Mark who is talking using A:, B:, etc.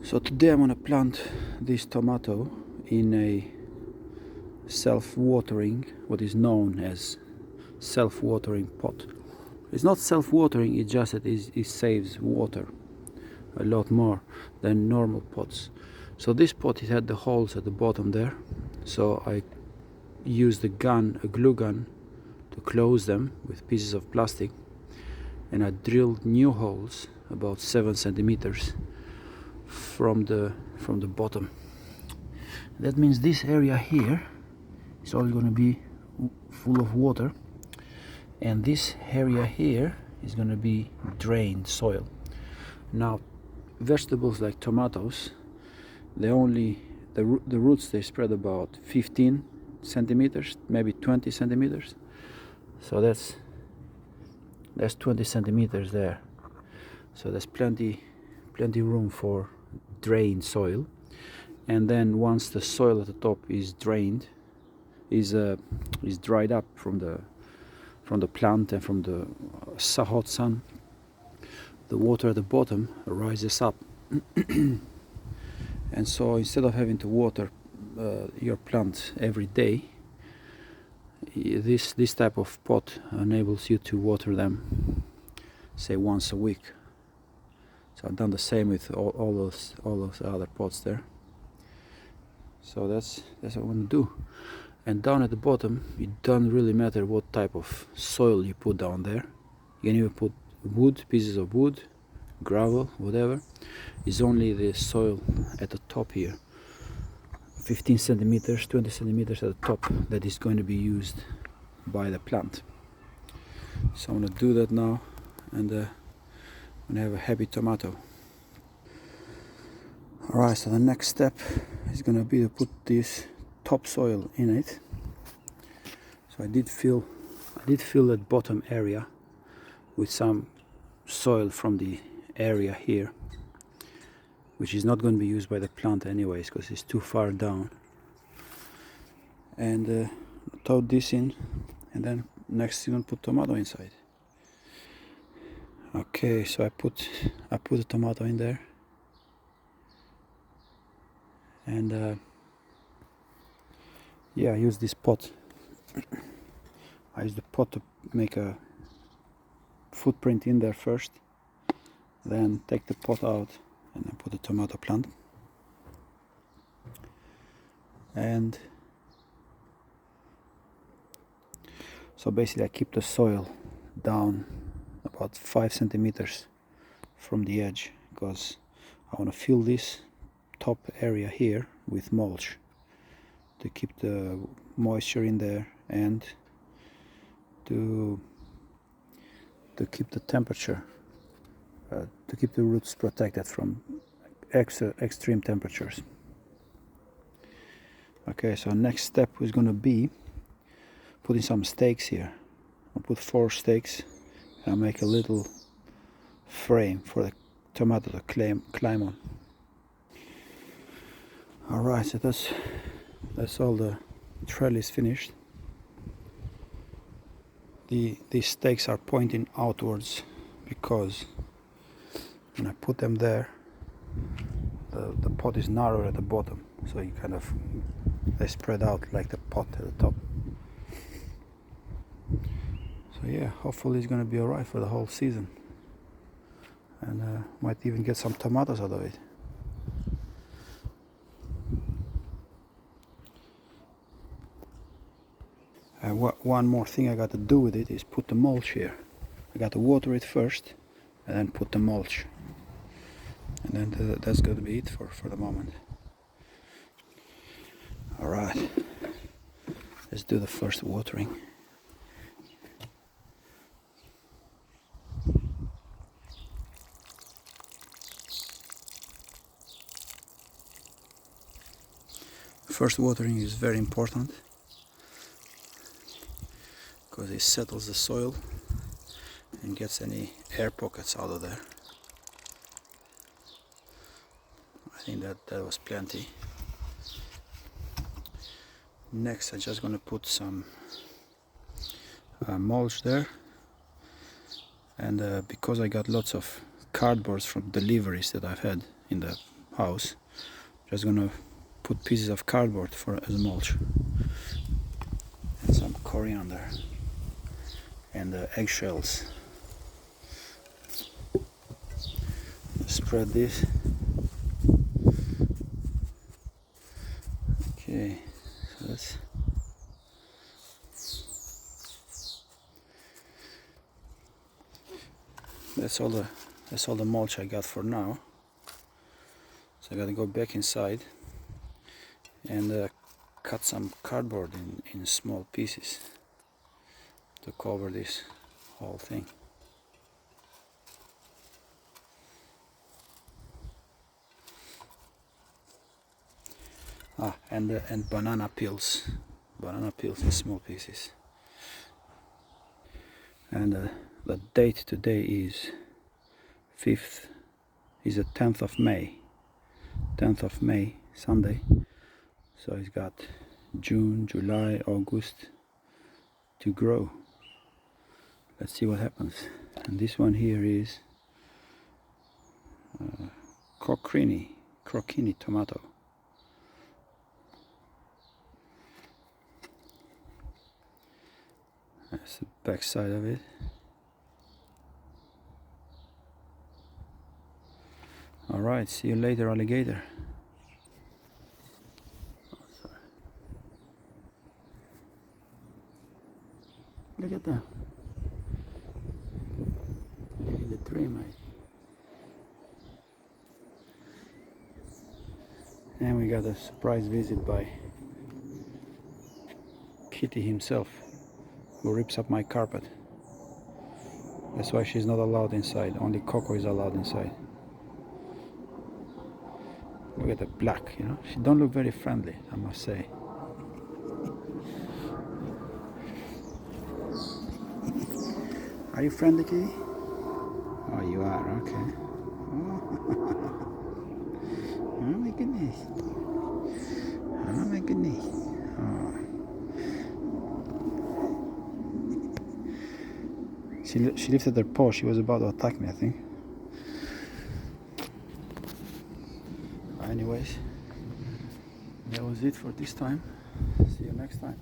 A: So today I'm gonna plant this tomato in a self-watering, what is known as self-watering pot. It's not self-watering, it's just that it saves water a lot more than normal pots. So this pot, it had the holes at the bottom there, so I used a glue gun, to close them with pieces of plastic, and I drilled new holes about 7 centimeters from the bottom. That means this area here is all going to be full of water, and this area here is going to be drained soil. Now, vegetables like tomatoes, the roots, they spread about 15 centimeters, maybe 20 centimeters. So that's 20 centimeters there. So there's plenty room for drained soil. And then once the soil at the top is drained, is dried up from the plant and from the hot sun, the water at the bottom rises up. And so instead of having to water your plant every day, this type of pot enables you to water them, say, once a week. So I've done the same with all those other pots there. So that's what I'm going to do. And down at the bottom, it doesn't really matter what type of soil you put down there. You can even put wood, pieces of wood, gravel, whatever. It's only the soil at the top here, 15 centimeters, 20 centimeters at the top, that is going to be used by the plant. So I'm going to do that now, and I'm going to have a happy tomato. Alright, so the next step is going to be to put this topsoil in it. So I did fill that bottom area with some soil from the area here, which is not going to be used by the plant anyways because it's too far down. And tote this in, and then next you're going to put tomato inside. Okay, so I put the tomato in there, and yeah, I use this pot. I use the pot to make a footprint in there first, then take the pot out and then put the tomato plant. And so basically I keep the soil down about 5 centimeters from the edge, because I want to fill this top area here with mulch to keep the moisture in there, and to keep the temperature, to keep the roots protected from extreme temperatures. Okay, so next step is going to be putting some stakes here. I'll put 4 stakes, and I'll make a little frame for the tomato to climb on. Alright, so that's all the trellis finished. These stakes are pointing outwards because when I put them there, the pot is narrower at the bottom, so you they spread out like the pot at the top. So yeah, hopefully it's going to be alright for the whole season, and might even get some tomatoes out of it. One more thing I got to do with it is put the mulch here. I got to water it first and then put the mulch, and then that's going to be it for the moment. Alright, let's do the first watering. First watering is very important because it settles the soil and gets any air pockets out of there. I think that was plenty. Next, I'm just going to put some mulch there, and because I got lots of cardboards from deliveries that I've had in the house. Just gonna put pieces of cardboard for as mulch and some coriander and eggshells. Spread this. Okay, so that's all the mulch I got for now. So I gotta go back inside and cut some cardboard in small pieces to cover this whole thing. And banana peels in small pieces. And the date today is 10th of May. 10th of May, Sunday. So it's got June, July, August to grow. Let's see what happens. And this one here is crocchini tomato. That's the back side of it. Alright, see you later, alligator. Oh, sorry. Look at that. In the tree, mate. And we got a surprise visit by Kitty himself, who rips up my carpet. That's why she's not allowed inside. Only Coco is allowed inside. Look at the black, you know. She don't look very friendly, I must say. Are you friendly, Kitty? Oh, you are, okay. Oh my goodness. Oh my goodness. Oh. She lifted her paw. She was about to attack me, I think. Anyways, that was it for this time. See you next time.